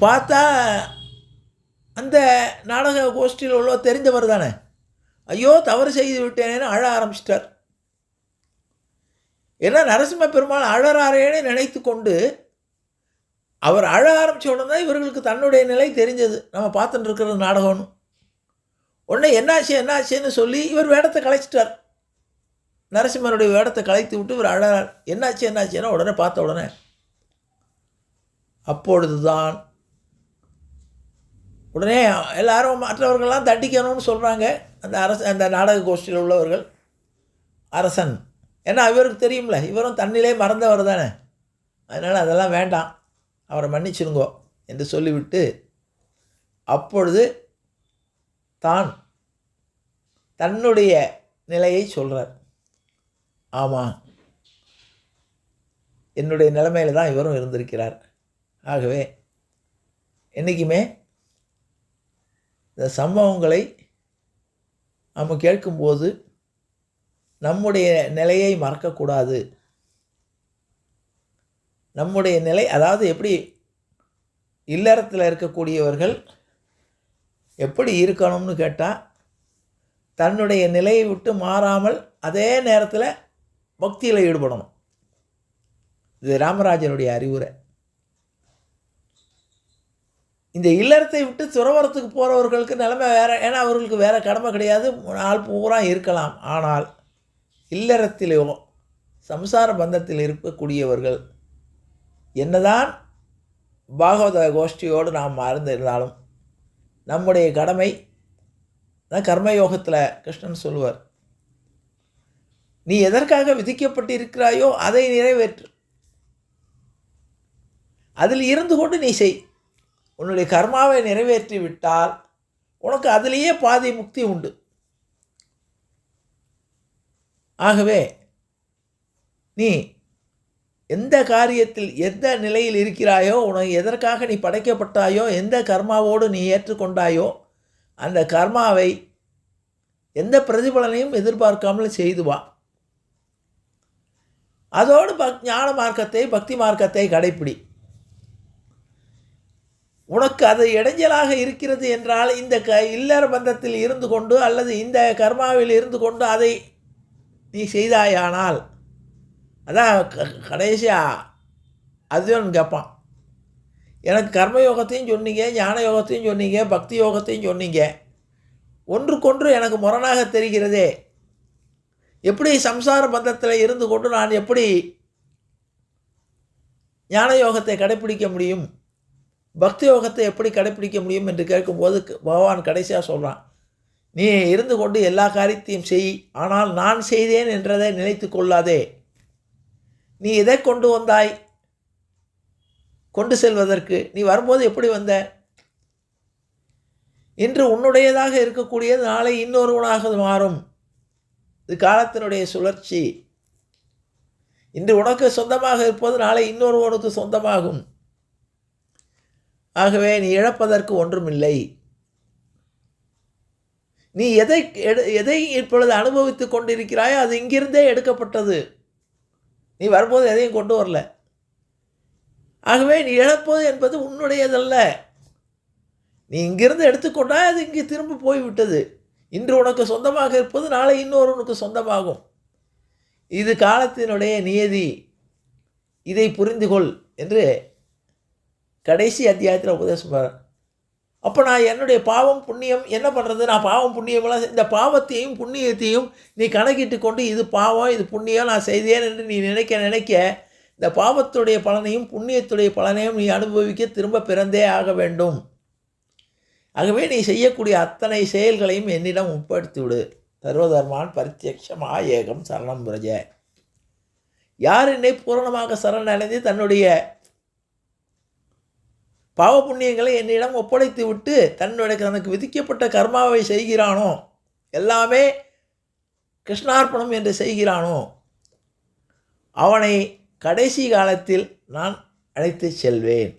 பார்த்தா அந்த நாடக கோஷ்டியில் உள்ள தெரிந்தவர் தானே, ஐயோ தவறு செய்து விட்டேனேன்னு அழ ஆரம்பிச்சிட்டார். ஏன்னா நரசிம்ம பெருமாள் அழறாரேன்னு நினைத்து கொண்டு அவர் அழ ஆரம்பித்த உடனே இவர்களுக்கு தன்னுடைய நிலை தெரிஞ்சது, நம்ம பார்த்துட்டு இருக்கிறது நாடகம்னு. உடனே என்னாச்சுன்னு சொல்லி இவர் வேடத்தை கலைச்சிட்டார். நரசிம்மருடைய வேடத்தை கலைத்து விட்டு இவர் அழறார். என்னாச்சுன்னா உடனே பார்த்த உடனே அப்பொழுது தான் உடனே எல்லாரும் மற்றவர்கள்லாம் தட்டிக்கணும்னு சொல்கிறாங்க. அந்த நாடக கோஷ்டியில் உள்ளவர்கள் அரசன், ஏன்னா இவருக்கு தெரியும்ல, இவரும் தன்னிலே மறந்தவர் தானே, அதனால் அதெல்லாம் வேண்டாம், அவரை மன்னிச்சிருங்கோ என்று சொல்லிவிட்டு அப்பொழுது தான் தன்னுடைய நிலையை சொல்கிறார். ஆமாம், என்னுடைய நிலைமையில் தான் இவரும் இருந்திருக்கிறார். ஆகவே என்றைக்குமே இந்த சம்பவங்களை நம்ம கேட்கும்போது நம்முடைய நிலையை மறக்கக்கூடாது. நம்முடைய நிலை, அதாவது எப்படி இல்லறத்தில் இருக்கக்கூடியவர்கள் எப்படி இருக்கணும்னு கேட்டால் தன்னுடைய நிலையை விட்டு மாறாமல் அதே நேரத்தில் பக்தியில் ஈடுபடணும். இது ராமராஜனுடைய அறிவுரை. இந்த இல்லறத்தை விட்டு துறவரத்துக்கு போகிறவர்களுக்கு நிலைமை வேறு. ஏன்னா அவர்களுக்கு வேறு கடமை கிடையாது, நாள் பூரா இருக்கலாம். ஆனால் இல்லறத்திலேயோ சம்சார பந்தத்தில் இருக்கக்கூடியவர்கள் என்னதான் பாகவத கோஷ்டியோடு நாம் மறந்திருந்தாலும் நம்முடைய கடமை தான். கர்மயோகத்தில் கிருஷ்ணன் சொல்லுவார், நீ எதற்காக விதிக்கப்பட்டு இருக்கிறாயோ அதை நிறைவேற்று, அதில் இருந்து கொண்டு நீ செய். உன்னுடைய கர்மாவை நிறைவேற்றி விட்டால் உனக்கு அதிலேயே பாதி முக்தி உண்டு. ஆகவே நீ எந்த காரியத்தில் எந்த நிலையில் இருக்கிறாயோ, உனக்கு எதற்காக நீ படைக்கப்பட்டாயோ, எந்த கர்மாவோடு நீ ஏற்றுக்கொண்டாயோ அந்த கர்மாவை எந்த பிரதிபலனையும் எதிர்பார்க்காமல் செய்து வா. அதோடு ஞான மார்க்கத்தை பக்தி மார்க்கத்தை கடைப்பிடி. உனக்கு அது இடைஞ்சலாக இருக்கிறது என்றால் இந்த இல்லற பந்தத்தில் இருந்து கொண்டு அல்லது இந்த கர்மாவில் இருந்து கொண்டு அதை நீ செய்தாயானால், அதான் கடைசியாக அதுவும் கேட்பான், எனக்கு கர்மயோகத்தையும் சொன்னீங்க, ஞான யோகத்தையும் சொன்னீங்க, பக்தி யோகத்தையும் சொன்னீங்க, ஒன்றுக்கொன்று எனக்கு முரணாக தெரிகிறதே, எப்படி சம்சார பந்தத்தில் இருந்து கொண்டு நான் எப்படி ஞான யோகத்தை கடைப்பிடிக்க முடியும், பக்தி யோகத்தை எப்படி கடைப்பிடிக்க முடியும் என்று கேட்கும்போது பகவான் கடைசியாக சொல்கிறான், நீ இருந்து கொண்டு எல்லா காரியத்தையும் செய், ஆனால் நான் செய்தேன் என்றதை நினைத்து கொள்ளாதே. நீ எதை கொண்டு வந்தாய் கொண்டு செல்வதற்கு? நீ வரும்போது எப்படி வந்த? இன்று உன்னுடையதாக இருக்கக்கூடியது நாளை இன்னொருவனாக மாறும். இது காலத்தினுடைய சுழற்சி. இன்று உனக்கு சொந்தமாக இருப்பது நாளை இன்னொருவனுக்கு சொந்தமாகும். ஆகவே நீ இழப்பதற்கு ஒன்றுமில்லை. நீ எதை இப்பொழுது அனுபவித்து கொண்டிருக்கிறாயோ அது இங்கிருந்தே எடுக்கப்பட்டது. நீ வரும்போது எதையும் கொண்டு வரல. ஆகவே நீ இழப்பது என்பது உன்னுடையதல்ல. நீ இங்கிருந்து எடுத்துக்கொண்டால் அது இங்கே திரும்ப போய்விட்டது. இன்று உனக்கு சொந்தமாக இருப்பது நாளை இன்னொருவனுக்கு சொந்தமாகும். இது காலத்தினுடைய நியதி, இதை புரிந்து கொள் என்று கடைசி அத்தியாயத்தில் உபதேசம் பண்ண. அப்போ நான் என்னுடைய பாவம் புண்ணியம் என்ன பண்ணுறது? நான் பாவம் புண்ணியமெல்லாம் இந்த பாவத்தையும் புண்ணியத்தையும் நீ கணக்கிட்டு கொண்டு இது பாவம் இது புண்ணியம் நான் செய்தேன் என்று நீ நினைக்க இந்த பாவத்துடைய பலனையும் புண்ணியத்துடைய பலனையும் நீ அனுபவிக்க திரும்ப பிறந்தே ஆக வேண்டும். ஆகவே நீ செய்யக்கூடிய அத்தனை செயல்களையும் என்னிடம் உட்படுத்தி விடு. சர்வதர்மான் பரித்யக்ஷமா ஏகம் சரணம் பிரஜ. யார் என்னை பூரணமாக சரணடைந்து தன்னுடைய பாவ புண்ணியங்களை என்னிடம் ஒப்படைத்து விட்டு தனக்கு விதிக்கப்பட்ட கர்மாவை செய்கிறானோ, எல்லாமே கிருஷ்ணார்ப்பணம் என்று செய்கிறானோ, அவனை கடைசி காலத்தில் நான் அழைத்து செல்வேன்.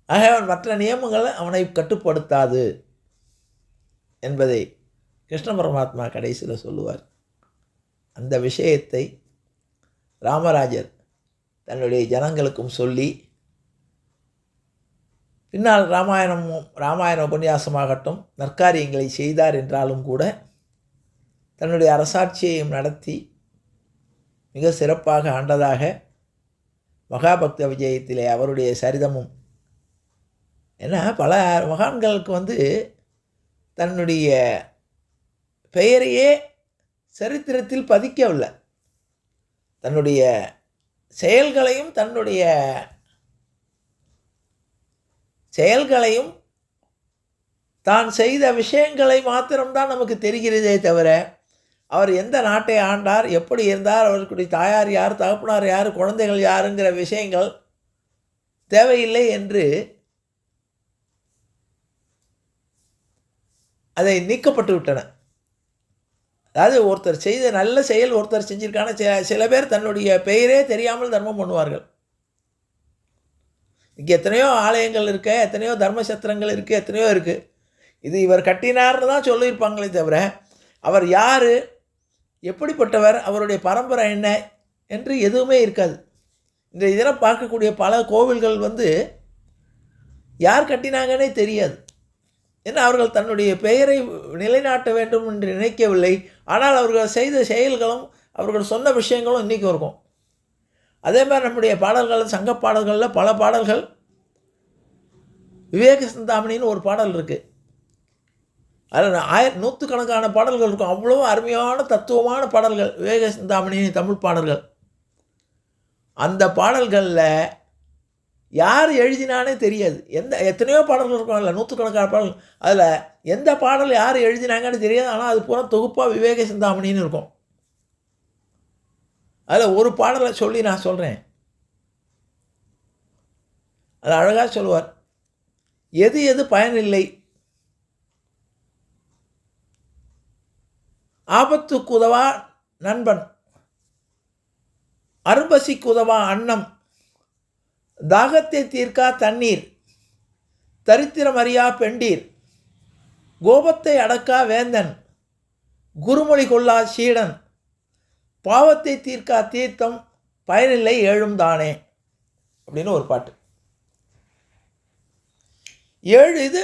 ஆக அவன் மற்ற நியமங்கள் அவனை கட்டுப்படுத்தாது என்பதை கிருஷ்ண பரமாத்மா கடைசியில் சொல்லுவார். அந்த விஷயத்தை ராமராஜர் தன்னுடைய ஜனங்களுக்கும் சொல்லி பின்னால் ராமாயண உபன்யாசமாகட்டும் நற்காரியங்களை செய்தார் என்றாலும் கூட தன்னுடைய அரசாட்சியையும் நடத்தி மிக சிறப்பாக ஆண்டதாக மகாபக்த விஜயத்திலே அவருடைய சரிதமும். ஏன்னா பல மகான்களுக்கு தன்னுடைய பெயரையே சரித்திரத்தில் பதிக்கவில்லை, தன்னுடைய செயல்களையும் தான் செய்த விஷயங்களை மாத்திரம்தான் நமக்கு தெரிகிறதே தவிர அவர் எந்த நாட்டை ஆண்டார், எப்படி இருந்தார், அவர்களுடைய தாயார் யார், தகப்பனார் யார், குழந்தைகள் யாருங்கிற விஷயங்கள் தேவையில்லை என்று அதை நீக்கப்பட்டு விட்டன. அதாவது ஒருத்தர் செய்த நல்ல செயல் ஒருத்தர் செஞ்சிருக்கான, சில பேர் தன்னுடைய பெயரே தெரியாமல் தர்மம் பண்ணுவார்கள். இங்கே எத்தனையோ ஆலயங்கள் இருக்க, எத்தனையோ தர்மசத்திரங்கள் இருக்குது, எத்தனையோ இருக்குது. இது இவர் கட்டினார்னு தான் சொல்லியிருப்பாங்களே தவிர அவர் யார், எப்படிப்பட்டவர், அவருடைய பரம்பரை என்ன என்று எதுவுமே இருக்காது. இந்த இதெல்லாம் பார்க்கக்கூடிய பல கோவில்கள் யார் கட்டினாங்கன்னே தெரியாது. ஏன்னா அவர்கள் தன்னுடைய பெயரை நிலைநாட்ட வேண்டும் என்று நினைக்கவில்லை. ஆனால் அவர்கள் செய்த செயல்களும் அவர்கள் சொன்ன விஷயங்களும் இன்றைக்கும் இருக்கும். அதே மாதிரி நம்முடைய பாடல்கள், சங்க பாடல்களில் பல பாடல்கள் விவேக சிந்தாமணின்னு ஒரு பாடல் இருக்குது. அதில் நூற்றுக்கணக்கான பாடல்கள் இருக்கும். அவ்வளோ அருமையான தத்துவமான பாடல்கள் விவேக சிந்தாமணியின் தமிழ் பாடல்கள். அந்த பாடல்களில் யார் எழுதினானே தெரியாது. எத்தனையோ பாடல்கள் இருக்கும், அதில் நூற்றுக்கணக்கான பாடல்கள். அதில் எந்த பாடல் யார் எழுதினாங்கன்னு தெரியாது. ஆனால் அது பூரா தொகுப்பாக விவேக சிந்தாமணின்னு இருக்கும். அதில் ஒரு பாடலை சொல்லி நான் சொல்கிறேன். அது அழகாக சொல்லுவார். எது எது பயனில்லை, ஆபத்துக்கு உதவா நண்பன், அரும்பசிக்கு உதவா அன்னம், தாகத்தை தீர்க்கா தண்ணீர், தரித்திரம் அறியா பெண்டீர், கோபத்தை அடக்கா வேந்தன், குருமொழி கொள்ளா சீடன், பாவத்தை தீர்க்கா தீர்த்தம், பயனில்லை ஏழும் தானே அப்படின்னு ஒரு பாட்டு. 7 இது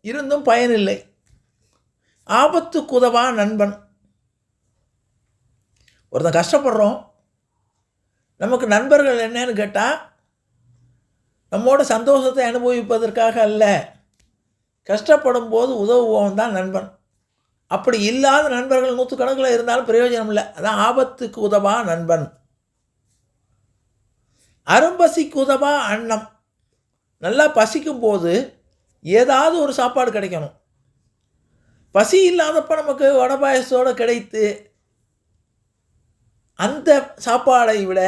இருந்தும் பயனில்லை. ஆபத்துக்கு உதவா நண்பன். ஒருத்தன் கஷ்டப்படுறோம், நமக்கு நண்பர்கள் என்னன்னு கேட்டால் நம்மோட சந்தோஷத்தை அனுபவிப்பதற்காக அல்ல, கஷ்டப்படும் போது உதவுவோம் தான் நண்பன். அப்படி இல்லாத நண்பர்கள் நூற்றுக்கணக்கில் இருந்தாலும் பிரயோஜனம் இல்லை. அதான் ஆபத்துக்கு உதவா நண்பன். அரும்பசிக்கு உதவா அன்னம். நல்லா பசிக்கும் போது ஏதாவது ஒரு சாப்பாடு கிடைக்கணும். பசி இல்லாதப்ப நமக்கு வடை பாயசத்தோடு கிடைத்து அந்த சாப்பாடை விட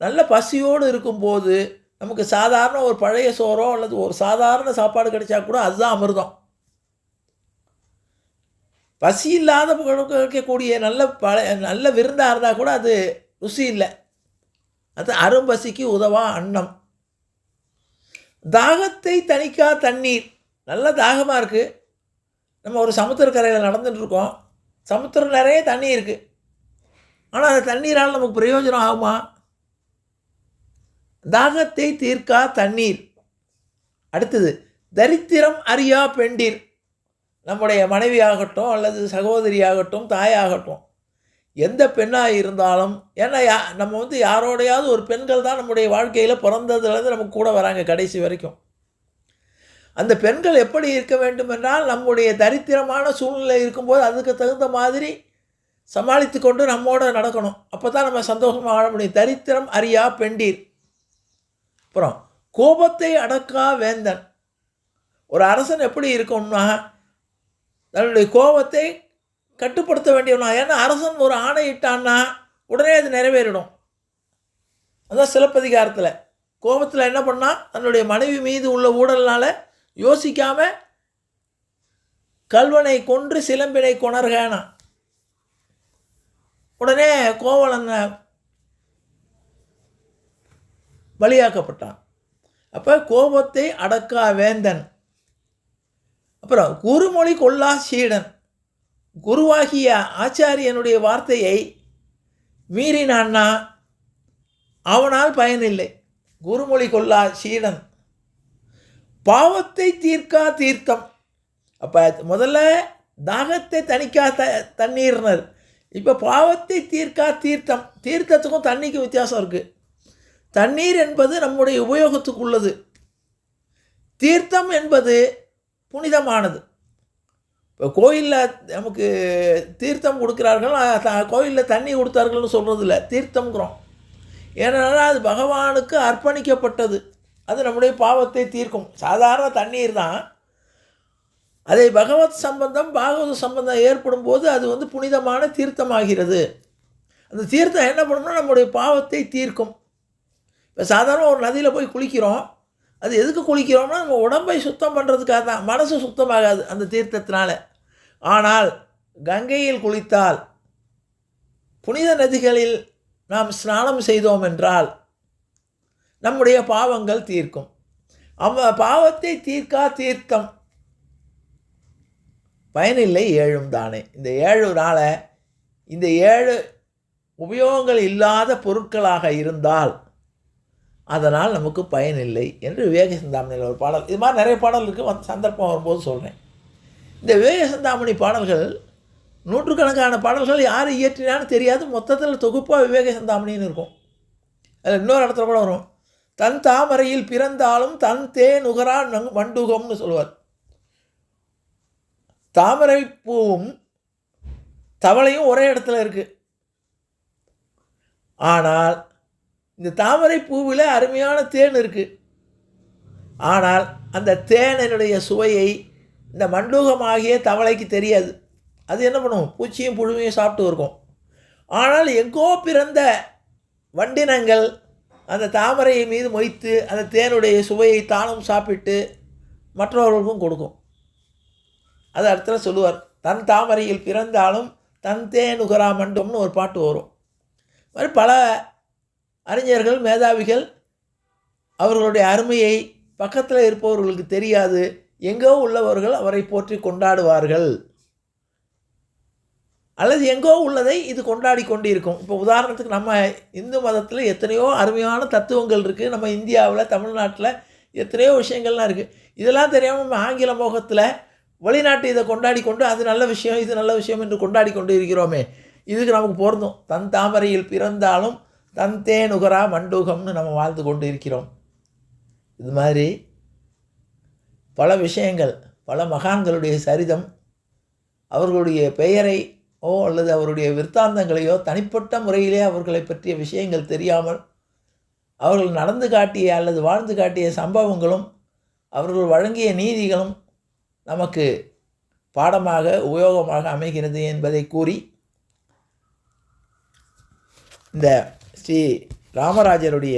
நல்ல பசியோடு இருக்கும்போது நமக்கு சாதாரண ஒரு பழைய சோறோ அல்லது ஒரு சாதாரண சாப்பாடு கிடைச்சா கூட அதுதான் அமிர்தம். பசி இல்லாத கிடைக்கக்கூடிய நல்ல விருந்தாக இருந்தால் கூட அது ருசி இல்லை. அது அரும்பசிக்கு உதவா அன்னம். தாகத்தை தணிக்கா தண்ணீர். நல்ல தாகமாக இருக்குது, நம்ம ஒரு சமுத்திரக்கரையில் நடந்துட்டுருக்கோம், சமுத்திரம் நிறைய தண்ணி இருக்குது, ஆனால் அந்த தண்ணீரால் நமக்கு பிரயோஜனம் ஆகுமா? தாகத்தை தீர்க்கா தண்ணீர். அடுத்தது தரித்திரம் அறியா பெண்டீர். நம்முடைய மனைவியாகட்டும் அல்லது சகோதரியாகட்டும் தாயாகட்டும் எந்த பெண்ணாக இருந்தாலும், ஏன்னா நம்ம யாரோடையாவது ஒரு பெண்கள் தான் நம்முடைய வாழ்க்கையில் பிறந்ததுலேருந்து நமக்கு கூட வராங்க கடைசி வரைக்கும். அந்த பெண்கள் எப்படி இருக்க வேண்டும் என்றால், நம்முடைய தரித்திரமான சூழ்நிலை இருக்கும்போது அதுக்கு தகுந்த மாதிரி சமாளித்து கொண்டு நம்மோடு நடக்கணும். அப்போ தான் நம்ம சந்தோஷமாக வாழ முடியும். தரித்திரம் அறியா பெண்டீர். அப்புறம் கோபத்தை அடக்கா வேந்தன். ஒரு அரசன் எப்படி இருக்கும்னா தன்னுடைய கோபத்தை கட்டுப்படுத்த வேண்டியவனா. ஏன்னா அரசன் ஒரு ஆணையிட்டான்னா உடனே அது நிறைவேறிடும். அதான் சிலப்பதிகாரத்தில் கோபத்தில் என்ன பண்ணால் தன்னுடைய மனைவி மீது உள்ள ஊழல்னால் யோசிக்காமல் கல்வனை கொன்று சிலம்பினை கொணர்கானா. உடனே கோவலன் பலியாக்கப்பட்டான். அப்போ கோபத்தை அடக்கா வேந்தன். அப்புறம் குருமொழி கொள்ளா சீடன். குருவாகிய ஆச்சாரியனுடைய வார்த்தையை மீறினான்னா அவனால் பயனில்லை. குருமொழி கொள்ளா சீடன். பாவத்தை தீர்க்கா தீர்த்தம். அப்போ முதல்ல தாகத்தை தணிக்கா தண்ணீர்னர், இப்போ பாவத்தை தீர்க்கா தீர்த்தம். தீர்த்தத்துக்கும் தண்ணிக்கும் வித்தியாசம் இருக்குது. தண்ணீர் என்பது நம்முடைய உபயோகத்துக்கு உள்ளது, தீர்த்தம் என்பது புனிதமானது. இப்போ கோயிலில் நமக்கு தீர்த்தம் கொடுக்குறார்கள், கோயிலில் தண்ணி கொடுத்தார்கள்னு சொல்கிறது இல்லை, தீர்த்தம்ங்கிறோம். ஏன்னா அது பகவானுக்கு அர்ப்பணிக்கப்பட்டது, அது நம்முடைய பாவத்தை தீர்க்கும். சாதாரண தண்ணீர் தான், அதை பகவத் சம்பந்தம் பாகவத சம்பந்தம் ஏற்படும் போது அது புனிதமான தீர்த்தமாகிறது. அந்த தீர்த்தம் என்ன பண்ணணும்னா நம்முடைய பாவத்தை தீர்க்கும். இப்போ சாதாரண ஒரு நதியில் போய் குளிக்கிறோம், அது எதுக்கு குளிக்கிறோம்னா நம்ம உடம்பை சுத்தம் பண்ணுறதுக்காக தான். மனசு சுத்தமாகாது அந்த தீர்த்தத்தினால. ஆனால் கங்கையில் குளித்தால், புனித நதிகளில் நாம் ஸ்நானம் செய்தோம் என்றால் நம்முடைய பாவங்கள் தீர்க்கும். பாவத்தை தீர்க்கா தீர்த்தம், பயனில்லை ஏழும் தானே. இந்த 7 நாளை இந்த 7 உபயோகங்கள் இல்லாத பொருட்களாக இருந்தால் அதனால் நமக்கு பயனில்லை என்று விவேக சிந்தாமணியில் ஒரு பாடல். இது மாதிரி நிறைய பாடல் இருக்குது, சந்தர்ப்பம் வரும்போது சொல்கிறேன். இந்த விவேக சிந்தாமணி பாடல்கள் நூற்றுக்கணக்கான பாடல்கள் யார் இயற்றினான்னு தெரியாது, மொத்தத்தில் தொகுப்பாக விவேக சிந்தாமணின்னு இருக்கும். அதில் இன்னொரு இடத்துல கூட வரும், தன் தாமரையில் பிறந்தாலும் தன் தேன் நுகரா மண்டுகம்னு சொல்லுவார். தாமரை பூவும் தவளையும் ஒரே இடத்துல இருக்குது. ஆனால் இந்த தாமரை பூவில் அருமையான தேன் இருக்குது. ஆனால் அந்த தேனினுடைய சுவையை இந்த மண்டூகமாகிய தவளைக்கு தெரியாது. அது என்ன பண்ணும்? பூச்சியும் புழுவையும் சாப்பிட்டு இருக்கும். ஆனால் எங்கோ பிறந்த வண்டினங்கள் அந்த தாமரையை மீது மொய்த்து அந்த தேனுடைய சுவையை தானும் சாப்பிட்டு மற்றவர்களுக்கும் கொடுக்கும். அது அடுத்த சொல்லுவார், தன் தாமரையில் பிறந்தாலும் தன் தேனுகரா மண்டம்னு ஒரு பாட்டு வரும். மாதிரி பல அறிஞர்கள், மேதாவிகள் அவர்களுடைய அருமையை பக்கத்தில் இருப்பவர்களுக்கு தெரியாது. எங்கோ உள்ளவர்கள் அவரை போற்றி கொண்டாடுவார்கள், அல்லது எங்கோ உள்ளதை இது கொண்டாடி கொண்டு இருக்கும். இப்போ உதாரணத்துக்கு நம்ம இந்து மதத்தில் எத்தனையோ அருமையான தத்துவங்கள் இருக்குது. நம்ம இந்தியாவில், தமிழ்நாட்டில் எத்தனையோ விஷயங்கள்லாம் இருக்குது. இதெல்லாம் தெரியாமல் நம்ம ஆங்கில மோகத்தில் வெளிநாட்டு இதை கொண்டாடி கொண்டு அது நல்ல விஷயம், இது நல்ல விஷயம் என்று கொண்டாடி கொண்டு இருக்கிறோமே. இதுக்கு நமக்கு பொருந்தும். தன் தாமரையில் பிறந்தாலும் தன் தேனுகரா மண்டூகம்னு நம்ம வாழ்ந்து கொண்டு இருக்கிறோம். இது மாதிரி பல விஷயங்கள், பல மகான்களுடைய சரிதம், அவர்களுடைய பெயரை அல்லது அவருடைய விற்த்தாந்தங்களையோ தனிப்பட்ட முறையிலே அவர்களை பற்றிய விஷயங்கள் தெரியாமல் அவர்கள் நடந்து காட்டிய அல்லது வாழ்ந்து காட்டிய சம்பவங்களும் அவர்கள் வழங்கிய நீதிகளும் நமக்கு பாடமாக உபயோகமாக அமைகிறது என்பதை கூறி இந்த ஸ்ரீ ராமராஜருடைய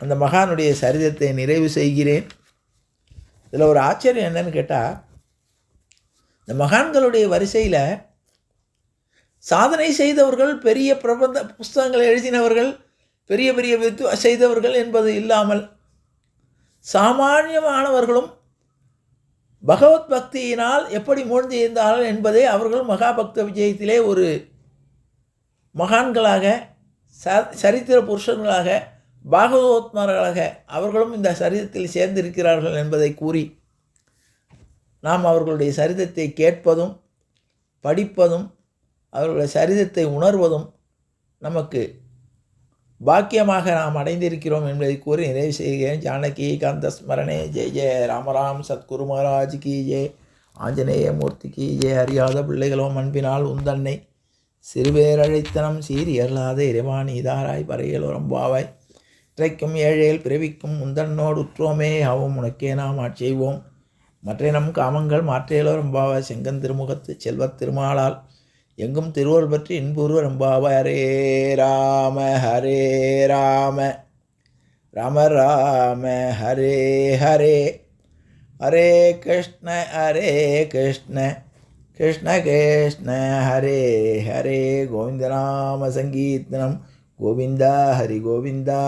அந்த மகானுடைய சரிதத்தை நிறைவு செய்கிறேன். இதில் ஒரு ஆச்சரியம் என்னன்னு கேட்டால், இந்த மகான்களுடைய வரிசையில் சாதனை செய்தவர்கள், பெரிய பிரபந்த புஸ்தகங்களை எழுதினவர்கள், பெரிய பெரிய செய்தவர்கள் என்பது இல்லாமல் சாமானியமானவர்களும் பகவத் பக்தியினால் எப்படி மூழ்கி இருந்தார்கள் என்பதை அவர்கள் மகாபக்த விஜயத்திலே ஒரு மகான்களாக, சரித்திர புருஷர்களாக, பாகவதோத்மர்களாக அவர்களும் இந்த சரிதத்தில் சேர்ந்திருக்கிறார்கள் என்பதை கூறி, நாம் அவர்களுடைய சரிதத்தை கேட்பதும் படிப்பதும் அவர்களுடைய சரிதத்தை உணர்வதும் நமக்கு பாக்கியமாக நாம் அடைந்திருக்கிறோம் என்பதை கூறி நிறைவு செய்கிறேன். ஜானகி காந்த ஸ்மரணே ஜெய ஜெய ராமராம் சத்குரு மகாராஜ் கி ஜெய, ஆஞ்சநேய மூர்த்தி கி ஜெய. அறியாத பிள்ளைகளும் அன்பினால் உந்தன்னை சிறுபேரழைத்தனம் சீரி அருளாத இறைவான் இதாராய் பறையலுரம்பாவாய். இறைக்கும் ஏழையில் பிறவிக்கும் முந்தன்னோடு உற்றோமே ஆவும் உனக்கே நாம் ஆட்செய்வோம். மற்ற நம் காமங்கள் மாற்றையலுரம்பாவாய். செங்கன் திருமுகத்து செல்வத் திருமாலால் எங்கும் திருவருள் பற்றி இன்புருவர் எம்பாவாய். ஹரே ராம ஹரே ராம ராம ராம ஹரே ஹரே, ஹரே கிருஷ்ண கிருஷ்ண கிருஷ்ண ஹரே ஹரே. கோவிந்த நாம சங்கீர்த்தனம் கோவிந்தா ஹரி கோவிந்தா.